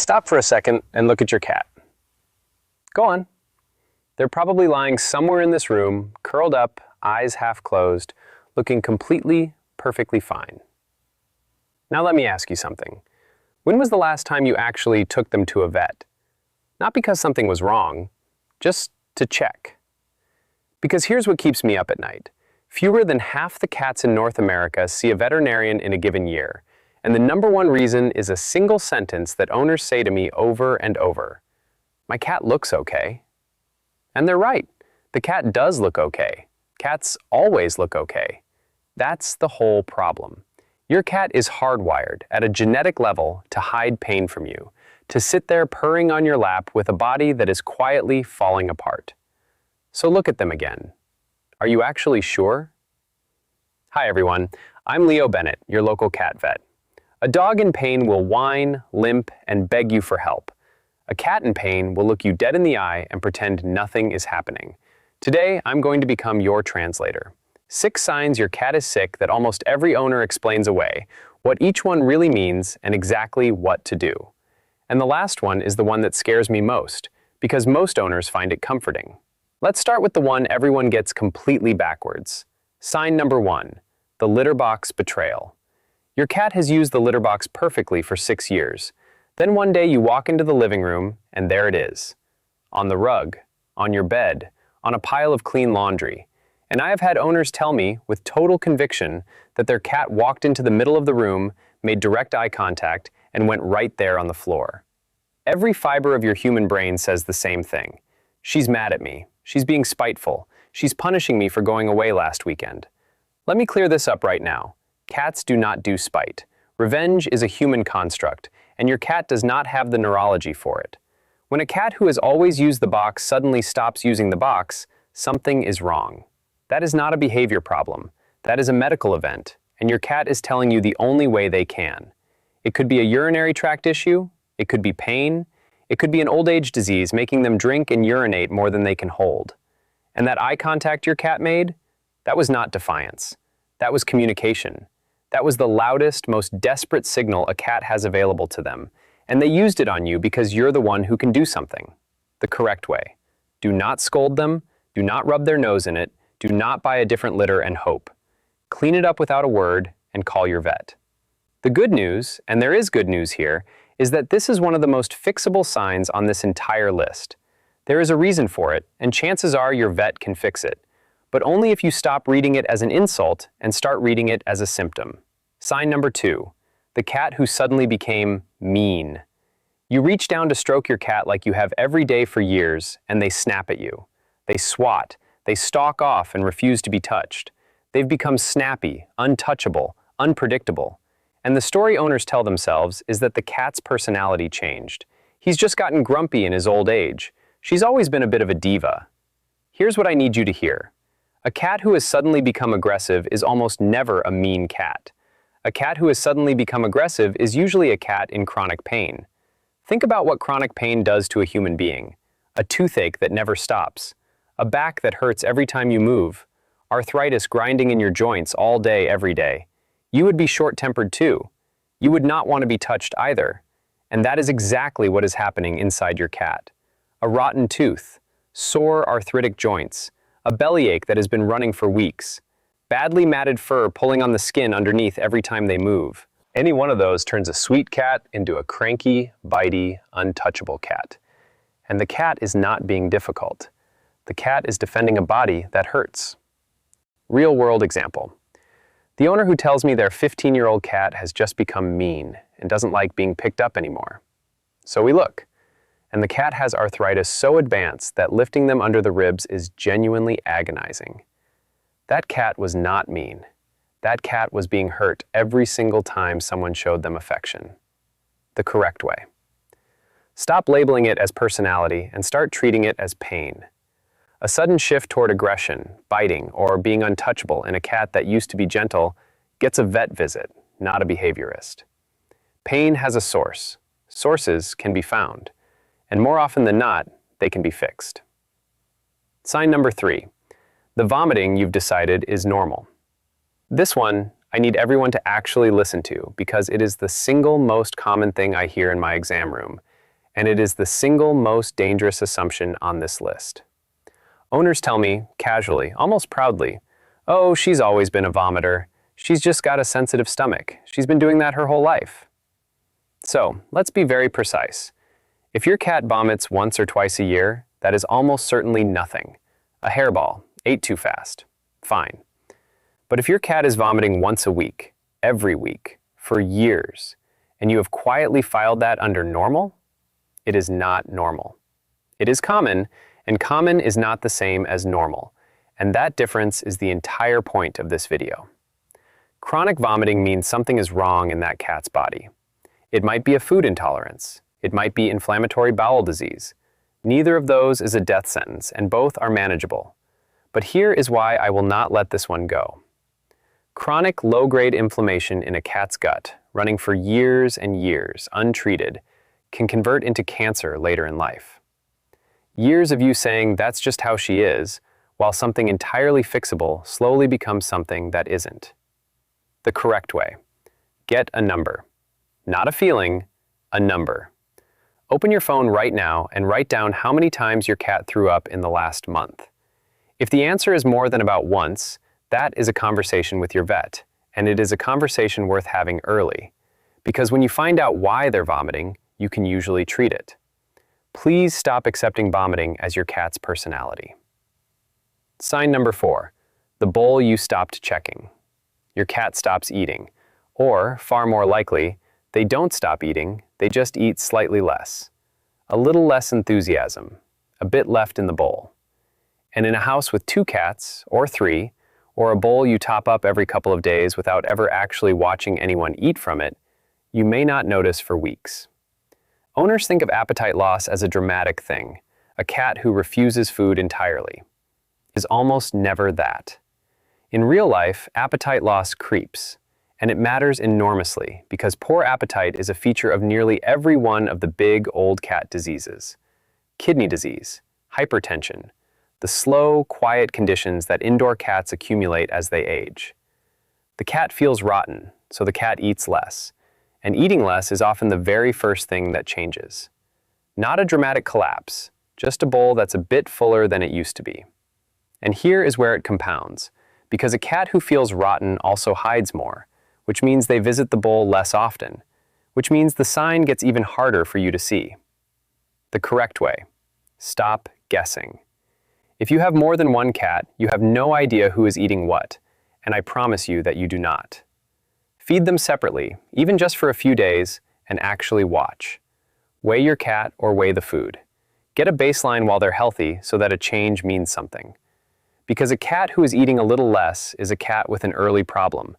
Stop for a second and look at your cat. Go on. They're probably lying somewhere in this room, curled up, eyes half closed, looking completely, perfectly fine. Now let me ask you something. When was the last time you actually took them to a vet? Not because something was wrong, just to check. Because here's what keeps me up at night. Fewer than half the cats in North America see a veterinarian in a given year, and the number one reason is a single sentence that owners say to me over and over. My cat looks okay. And they're right. The cat does look okay. Cats always look okay. That's the whole problem. Your cat is hardwired at a genetic level to hide pain from you, to sit there purring on your lap with a body that is quietly falling apart. So look at them again. Are you actually sure? Hi everyone, I'm Leo Bennett, your local cat vet. A dog in pain will whine, limp, and beg you for help. A cat in pain will look you dead in the eye and pretend nothing is happening. Today, I'm going to become your translator. 6 signs your cat is sick that almost every owner explains away, what each one really means, and exactly what to do. And the last one is the one that scares me most, because most owners find it comforting. Let's start with the one everyone gets completely backwards. Sign number 1, the litter box betrayal. Your cat has used the litter box perfectly for 6 years. Then one day you walk into the living room, and there it is. On the rug, on your bed, on a pile of clean laundry. And I have had owners tell me, with total conviction, that their cat walked into the middle of the room, made direct eye contact, and went right there on the floor. Every fiber of your human brain says the same thing. She's mad at me. She's being spiteful. She's punishing me for going away last weekend. Let me clear this up right now. Cats do not do spite. Revenge is a human construct, and your cat does not have the neurology for it. When a cat who has always used the box suddenly stops using the box, something is wrong. That is not a behavior problem. That is a medical event, and your cat is telling you the only way they can. It could be a urinary tract issue, it could be pain, it could be an old age disease making them drink and urinate more than they can hold. And that eye contact your cat made? That was not defiance. That was communication. That was the loudest, most desperate signal a cat has available to them, and they used it on you because you're the one who can do something. The correct way. Do not scold them, do not rub their nose in it, do not buy a different litter and hope. Clean it up without a word and call your vet. The good news, and there is good news here, is that this is one of the most fixable signs on this entire list. There is a reason for it, and chances are your vet can fix it. But only if you stop reading it as an insult and start reading it as a symptom. Sign number 2, the cat who suddenly became mean. You reach down to stroke your cat like you have every day for years, and they snap at you. They swat, they stalk off and refuse to be touched. They've become snappy, untouchable, unpredictable. And the story owners tell themselves is that the cat's personality changed. He's just gotten grumpy in his old age. She's always been a bit of a diva. Here's what I need you to hear. A cat who has suddenly become aggressive is almost never a mean cat. A cat who has suddenly become aggressive is usually a cat in chronic pain. Think about what chronic pain does to a human being. A toothache that never stops. A back that hurts every time you move. Arthritis grinding in your joints all day, every day. You would be short-tempered too. You would not want to be touched either. And that is exactly what is happening inside your cat. A rotten tooth. Sore arthritic joints. A bellyache that has been running for weeks. Badly matted fur pulling on the skin underneath every time they move. Any one of those turns a sweet cat into a cranky, bitey, untouchable cat. And the cat is not being difficult. The cat is defending a body that hurts. Real-world example. The owner who tells me their 15-year-old cat has just become mean and doesn't like being picked up anymore. So we look. And the cat has arthritis so advanced that lifting them under the ribs is genuinely agonizing. That cat was not mean. That cat was being hurt every single time someone showed them affection. The correct way. Stop labeling it as personality and start treating it as pain. A sudden shift toward aggression, biting, or being untouchable in a cat that used to be gentle gets a vet visit, not a behaviorist. Pain has a source. Sources can be found. And more often than not, they can be fixed. Sign number 3. The vomiting you've decided is normal. This one, I need everyone to actually listen to because it is the single most common thing I hear in my exam room, and it is the single most dangerous assumption on this list. Owners tell me, casually, almost proudly, "Oh, she's always been a vomiter. She's just got a sensitive stomach. She's been doing that her whole life." So, let's be very precise. If your cat vomits once or twice a year, that is almost certainly nothing. A hairball, ate too fast. Fine. But if your cat is vomiting once a week, every week, for years, and you have quietly filed that under normal, it is not normal. It is common, and common is not the same as normal, and that difference is the entire point of this video. Chronic vomiting means something is wrong in that cat's body. It might be a food intolerance. It might be inflammatory bowel disease. Neither of those is a death sentence, and both are manageable. But here is why I will not let this one go. Chronic low-grade inflammation in a cat's gut, running for years and years, untreated, can convert into cancer later in life. Years of you saying that's just how she is, while something entirely fixable slowly becomes something that isn't. The correct way. Get a number. Not a feeling, a number. Open your phone right now and write down how many times your cat threw up in the last month. If the answer is more than about once, that is a conversation with your vet, and it is a conversation worth having early, because when you find out why they're vomiting, you can usually treat it. Please stop accepting vomiting as your cat's personality. Sign number 4, the bowl you stopped checking. Your cat stops eating, or, far more likely, they don't stop eating, they just eat slightly less. A little less enthusiasm, a bit left in the bowl. And in a house with 2 cats, or 3, or a bowl you top up every couple of days without ever actually watching anyone eat from it, you may not notice for weeks. Owners think of appetite loss as a dramatic thing. A cat who refuses food entirely is almost never that. In real life, appetite loss creeps. And it matters enormously because poor appetite is a feature of nearly every one of the big old cat diseases. Kidney disease, hypertension, the slow, quiet conditions that indoor cats accumulate as they age. The cat feels rotten, so the cat eats less. And eating less is often the very first thing that changes. Not a dramatic collapse, just a bowl that's a bit fuller than it used to be. And here is where it compounds, because a cat who feels rotten also hides more, which means they visit the bowl less often, which means the sign gets even harder for you to see. The correct way. Stop guessing. If you have more than one cat, you have no idea who is eating what, and I promise you that you do not. Feed them separately, even just for a few days, and actually watch. Weigh your cat or weigh the food. Get a baseline while they're healthy so that a change means something. Because a cat who is eating a little less is a cat with an early problem.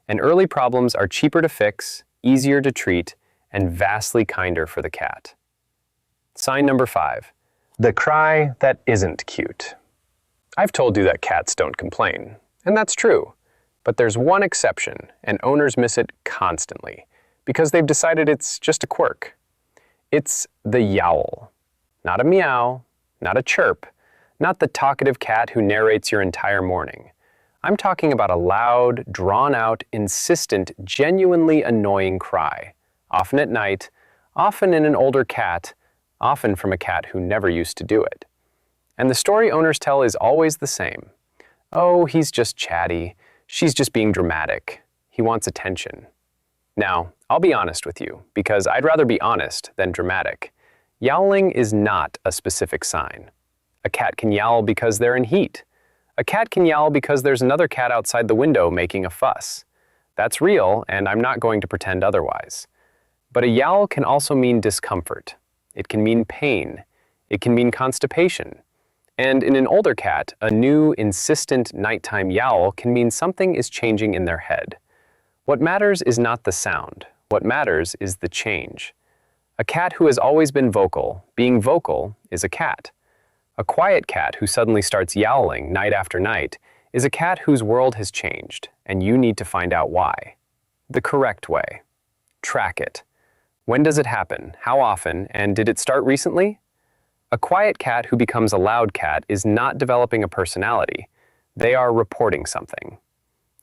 And early problems are cheaper to fix, easier to treat, and vastly kinder for the cat. Sign number 5. The cry that isn't cute. I've told you that cats don't complain, and that's true. But there's one exception, and owners miss it constantly, because they've decided it's just a quirk. It's the yowl. Not a meow, not a chirp, not the talkative cat who narrates your entire morning. I'm talking about a loud, drawn-out, insistent, genuinely annoying cry, often at night, often in an older cat, often from a cat who never used to do it. And the story owners tell is always the same. Oh, he's just chatty. She's just being dramatic. He wants attention. Now, I'll be honest with you, because I'd rather be honest than dramatic. Yowling is not a specific sign. A cat can yowl because they're in heat. A cat can yowl because there's another cat outside the window making a fuss. That's real, and I'm not going to pretend otherwise. But a yowl can also mean discomfort. It can mean pain. It can mean constipation. And in an older cat, a new, insistent nighttime yowl can mean something is changing in their head. What matters is not the sound. What matters is the change. A cat who has always been vocal, being vocal, is a cat. A quiet cat who suddenly starts yowling night after night is a cat whose world has changed, and you need to find out why. The correct way. Track it. When does it happen? How often? And did it start recently? A quiet cat who becomes a loud cat is not developing a personality. They are reporting something.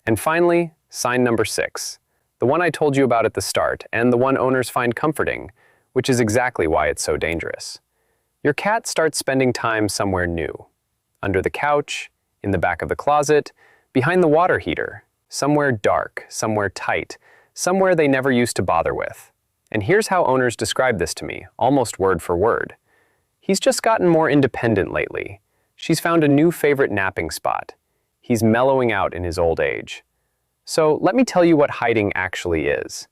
And finally, sign number 6, the one I told you about at the start, and the one owners find comforting, which is exactly why it's so dangerous. Your cat starts spending time somewhere new. Under the couch, in the back of the closet, behind the water heater, somewhere dark, somewhere tight, somewhere they never used to bother with. And here's how owners describe this to me, almost word for word. He's just gotten more independent lately. She's found a new favorite napping spot. He's mellowing out in his old age. So let me tell you what hiding actually is.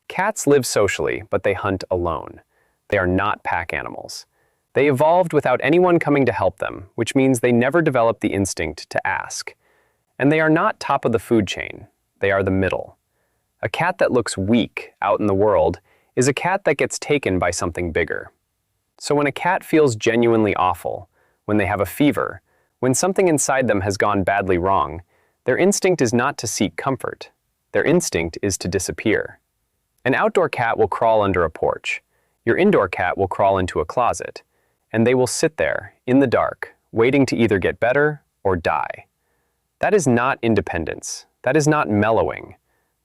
Cats live socially, but they hunt alone. They are not pack animals. They evolved without anyone coming to help them, which means they never developed the instinct to ask. And they are not top of the food chain. They are the middle. A cat that looks weak out in the world is a cat that gets taken by something bigger. So when a cat feels genuinely awful, when they have a fever, when something inside them has gone badly wrong, their instinct is not to seek comfort. Their instinct is to disappear. An outdoor cat will crawl under a porch. Your indoor cat will crawl into a closet. And they will sit there, in the dark, waiting to either get better or die. That is not independence. That is not mellowing.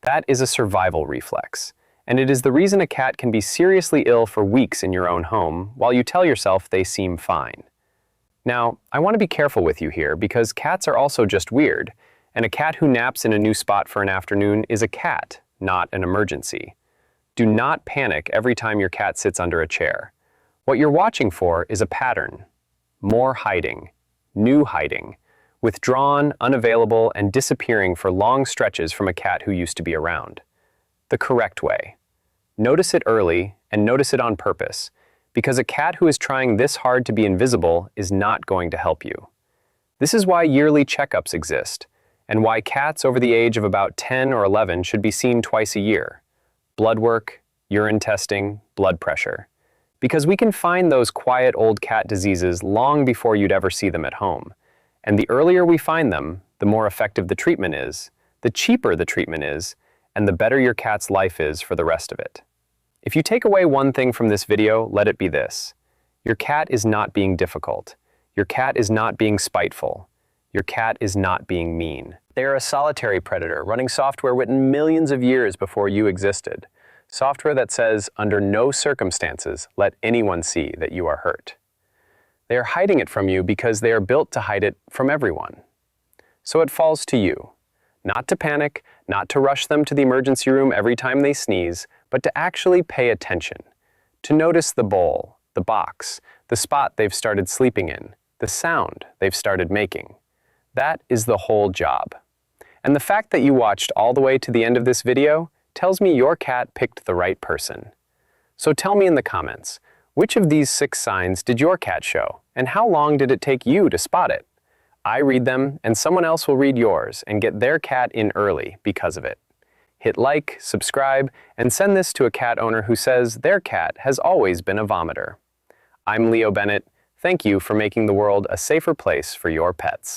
That is a survival reflex. And it is the reason a cat can be seriously ill for weeks in your own home, while you tell yourself they seem fine. Now, I want to be careful with you here because cats are also just weird, and a cat who naps in a new spot for an afternoon is a cat, not an emergency. Do not panic every time your cat sits under a chair. What you're watching for is a pattern. More hiding, new hiding, withdrawn, unavailable, and disappearing for long stretches from a cat who used to be around. The correct way. Notice it early and notice it on purpose, because a cat who is trying this hard to be invisible is not going to help you. This is why yearly checkups exist, and why cats over the age of about 10 or 11 should be seen twice a year. Blood work, urine testing, blood pressure. Because we can find those quiet old cat diseases long before you'd ever see them at home. And the earlier we find them, the more effective the treatment is, the cheaper the treatment is, and the better your cat's life is for the rest of it. If you take away one thing from this video, let it be this. Your cat is not being difficult. Your cat is not being spiteful. Your cat is not being mean. They are a solitary predator running software written millions of years before you existed. Software that says, under no circumstances, let anyone see that you are hurt. They are hiding it from you because they are built to hide it from everyone. So it falls to you, not to panic, not to rush them to the emergency room every time they sneeze, but to actually pay attention, to notice the bowl, the box, the spot they've started sleeping in, the sound they've started making. That is the whole job. And the fact that you watched all the way to the end of this video tells me your cat picked the right person. So tell me in the comments, which of these 6 signs did your cat show, and how long did it take you to spot it? I read them, and someone else will read yours and get their cat in early because of it. Hit like, subscribe, and send this to a cat owner who says their cat has always been a vomiter. I'm Leo Bennett. Thank you for making the world a safer place for your pets.